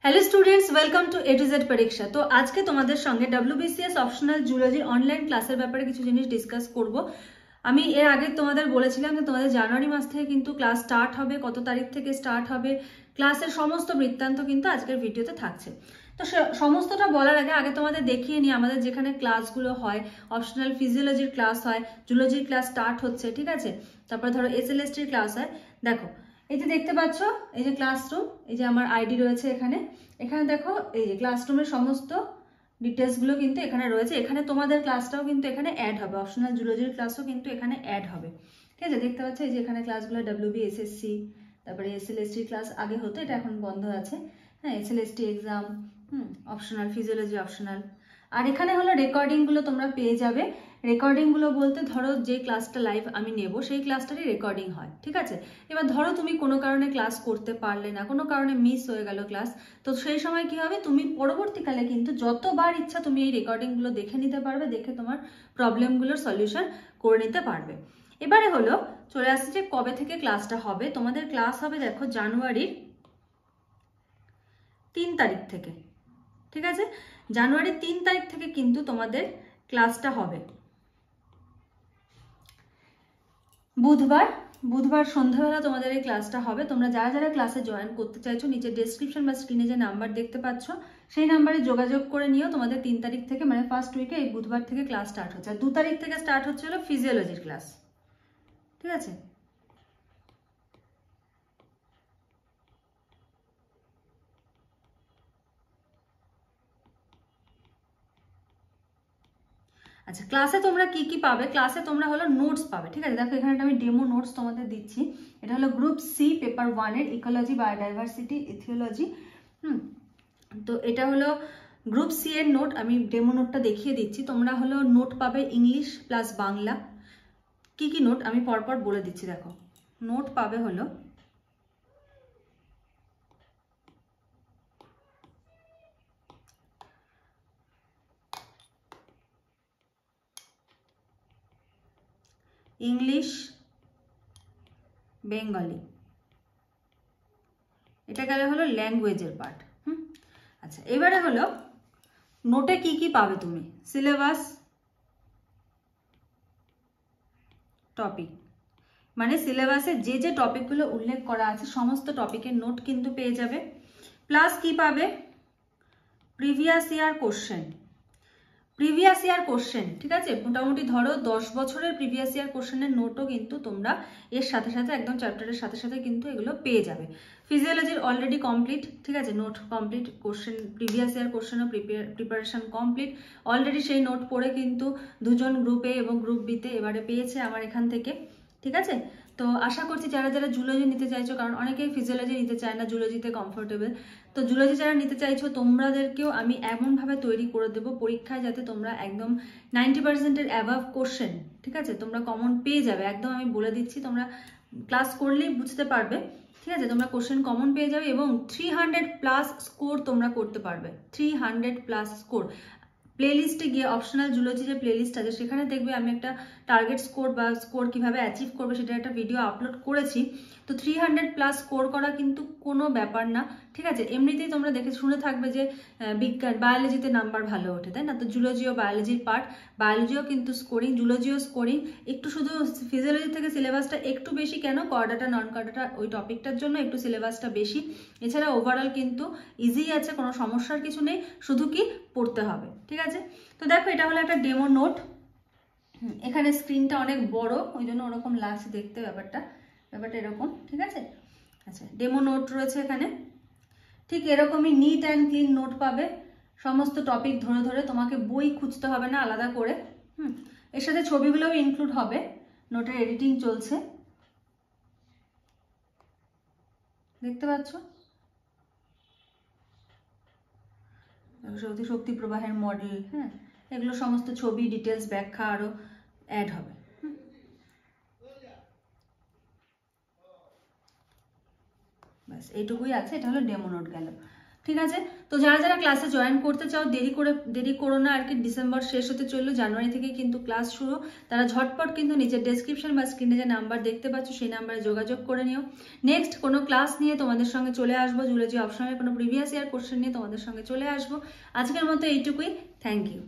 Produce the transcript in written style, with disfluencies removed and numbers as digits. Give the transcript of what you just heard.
Hello students, welcome to A to Z পরীক্ষা। তো আজকে তোমাদের সঙ্গে WBCS অপশনাল জুলজি অনলাইন ক্লাসের ব্যাপারে কিছু জিনিস ডিসকাস করব। আমি এর আগে তোমাদের বলেছিলাম যে তোমাদের জানুয়ারি মাস থেকে কিন্তু ক্লাস স্টার্ট হবে, কত তারিখ থেকে স্টার্ট হবে, ক্লাসের সমস্ত বৃত্তান্ত কিন্তু আজকের ভিডিওতে থাকছে। তো সমস্তটা বলার আগে তোমাদের দেখিয়ে নিই আমাদের যেখানে ক্লাসগুলো হয়। অপশনাল ফিজিওলজির ক্লাস হয়, জুলজির ক্লাস স্টার্ট হচ্ছে, ঠিক আছে। তারপরে ধরো SLSTর ক্লাস হয়। দেখো এই যে দেখতে পাচ্ছ, এই যে ক্লাসরুম, এই যে আমার আইডি রয়েছে এখানে। এখানে দেখো এই যে ক্লাসরুমের সমস্ত ডিটেলসগুলো কিন্তু এখানে রয়েছে। এখানে তোমাদের ক্লাসটাও কিন্তু এখানে অ্যাড হবে, অপশনাল জুলজির ক্লাসও কিন্তু এখানে অ্যাড হবে, ঠিক আছে। দেখতে পাচ্ছ এই যে এখানে ক্লাসগুলো WB SSC, তারপরে SLST ক্লাস আগে হতো, এটা এখন বন্ধ আছে। হ্যাঁ, SLST exam, optional physiology optional. আর এখানে হলো রেকর্ডিংগুলো তোমরা পেয়ে যাবে। রেকর্ডিংগুলো বলতে ধরো যে ক্লাসটা লাইভ আমি নেব সেই ক্লাসটারই রেকর্ডিং হয়, ঠিক আছে। এবার ধরো তুমি কোনো কারণে ক্লাস করতে পারলে না, কোনো কারণে মিস হয়ে গেল ক্লাস, তো সেই সময় কি হবে, তুমি পরবর্তীকালে কিন্তু যতবার ইচ্ছা তুমি এই রেকর্ডিংগুলো দেখে নিতে পারবে, দেখে তোমার প্রবলেমগুলোর সলিউশন করে নিতে পারবে। এবারে হলো চলে আসছে যে কবে থেকে ক্লাসটা হবে। তোমাদের ক্লাস হবে দেখো জানুয়ারির 3 তারিখ থেকে, ঠিক আছে। জানুয়ারির 3 তারিখ থেকে কিন্তু তোমাদের ক্লাসটা হবে। বুধবার সন্ধ্যাবেলা তোমাদের এই ক্লাসটা হবে। তোমরা যারা যারা ক্লাসে জয়েন করতে চাইছো, নিচে ডেসক্রিপশন বা স্ক্রিনে যে নাম্বার দেখতে পাচ্ছ সেই নাম্বারে যোগাযোগ করে নিও। তোমাদের 3 তারিখ থেকে মানে ফার্স্ট উইকে এই বুধবার থেকে ক্লাস স্টার্ট হচ্ছে। আর 2 তারিখ থেকে স্টার্ট হচ্ছে হলো ফিজিওলজির ক্লাস, ঠিক আছে। আচ্ছা, ক্লাসে তোমরা কি কি পাবে? ক্লাসে তোমরা হলো নোটস পাবে, ঠিক আছে। দেখো এখানে আমি ডেমো নোটস তোমাদের দিচ্ছি। এটা হলো গ্রুপ সি পেপার 1 এর ইকোলজি, বায়োডাইভার্সিটি, ইথিওলজি। তো এটা হলো গ্রুপ সি এর নোট। আমি ডেমো নোটটা দেখিয়ে দিচ্ছি। তোমরা হলো নোট পাবে ইংলিশ প্লাস বাংলা। কি কি নোট আমি পরপর বলে দিচ্ছি। দেখো নোট পাবে হলো ইংলিশ, বেঙ্গলি, এটা গেলে হলো ল্যাঙ্গুয়েজের পার্ট। আচ্ছা, এবারে হলো নোটে কি কি পাবে তুমি? সিলেবাস, টপিক, মানে সিলেবাসে যে যে টপিকগুলো উল্লেখ করা আছে সমস্ত টপিকের নোট কিন্তু পেয়ে যাবে। প্লাস কি পাবে? প্রিভিয়াস ইয়ার কোশ্চেন, ঠিক আছে। মোটামুটি ধরো 10 বছরের প্রিভিয়াস ইয়ার কোশ্চেনের নোটও কিন্তু তোমরা এর সাথে সাথে একদম চ্যাপ্টারের সাথে সাথে কিন্তু এগুলো পেয়ে যাবে। ফিজিওলজির অলরেডি কমপ্লিট, ঠিক আছে, note complete, question previous year কোশ্চেনও প্রিপারেশন কমপ্লিট। অলরেডি সেই নোট পড়ে কিন্তু দুজন গ্রুপ এ এবং গ্রুপ বিতে এবারে পেয়েছে আমার এখান থেকে, ঠিক আছে। তো আশা করছি যারা যারা জুলজি নিতে চাইছো, কারণ অনেকেই ফিজিওলজি নিতে চায় না, জুলজিতে কমফোর্টেবল, তো জুলজি যারা নিতে চাইছো তোমাদেরকেও আমি এমনভাবে তৈরি করে দেবো পরীক্ষায় যাতে তোমরা একদম 90%-এর অ্যাভাব কোশ্চেন, ঠিক আছে, তোমরা কমন পেয়ে যাবে। একদম আমি বলে দিচ্ছি, তোমরা ক্লাস করলেই বুঝতে পারবে, ঠিক আছে। তোমরা কোশ্চেন কমন পেয়ে যাবে এবং 300+ স্কোর তোমরা করতে পারবে। 300+ স্কোর। প্লেলিস্টে গিয়ে অপশনাল জুলজি যে প্লেলিস্ট আছে সেখানে দেখবে আমি একটা টার্গেট স্কোর বা স্কোর কিভাবে অ্যাচিভ করবে সেটা একটা ভিডিও আপলোড করেছি। তো 300+ স্কোর করা কিন্তু কোনো ব্যাপার না, ঠিক আছে। এমনিতেই তোমরা দেখে শুনে থাকবে যে বিজ্ঞান বায়োলজিতে নাম্বার ভালো ওঠে, তাই না? তো জুলজিও বায়োলজির পার্ট, বায়োলজিও কিন্তু স্কোরিং, জুলজিও স্কোরিং। একটু শুধু ফিজিওলজি থেকে সিলেবাসটা একটু বেশি, কেন? কর্ডাটা নন কর্ডাটা ওই টপিকটার জন্য একটু সিলেবাসটা বেশি। এছাড়া ওভারঅল কিন্তু ইজি আছে, কোনো সমস্যার কিছু নেই, শুধু কি পড়তে হবে, ঠিক আছে। তো দেখো এটা হলো একটা ডেমো নোট। এখানে স্ক্রিনটা অনেক বড়, ওই জন্য ওরকম লাগছে দেখতে, ব্যাপারটা এরকম, ঠিক আছে। আচ্ছা, ডেমো নোট রয়েছে এখানে। ঠিক এরকমই নিট অ্যান্ড ক্লিন নোট পাবে, সমস্ত টপিক ধরে ধরে, তোমাকে বই খুঁজতে হবে না আলাদা করে। এর সাথে ছবিগুলোও ইনক্লুড হবে। নোটের এডিটিং চলছে, দেখতে পাচ্ছ। শক্তি প্রবাহের মডেল, হ্যাঁ, এগুলো সমস্ত ছবি, ডিটেলস, ব্যাখ্যা আরো অ্যাড হবে। ব্যাস এইটুকুই আছে, এটা হলো ডেমো নোট গেল। ঠিক আছে। তো যারা যারা ক্লাসে জয়েন করতে চাও দেরি করো না আর কি, ডিসেম্বর শেষ হতে চললো, জানুয়ারি থেকে কিন্তু ক্লাস শুরু। তারা ঝটপট কিন্তু নিজের ডেসক্রিপশন বা স্ক্রিনে যে নাম্বার দেখতে পাচ্ছ সেই নাম্বারে যোগাযোগ করে নিও। নেক্সট কোনো ক্লাস নিয়ে তোমাদের সঙ্গে চলে আসবো, জুলজি অপশনের কোনো প্রিভিয়াস ইয়ার কোশ্চেন নিয়ে তোমাদের সঙ্গে চলে আসবো। আজকের মতো এইটুকুই, থ্যাংক ইউ।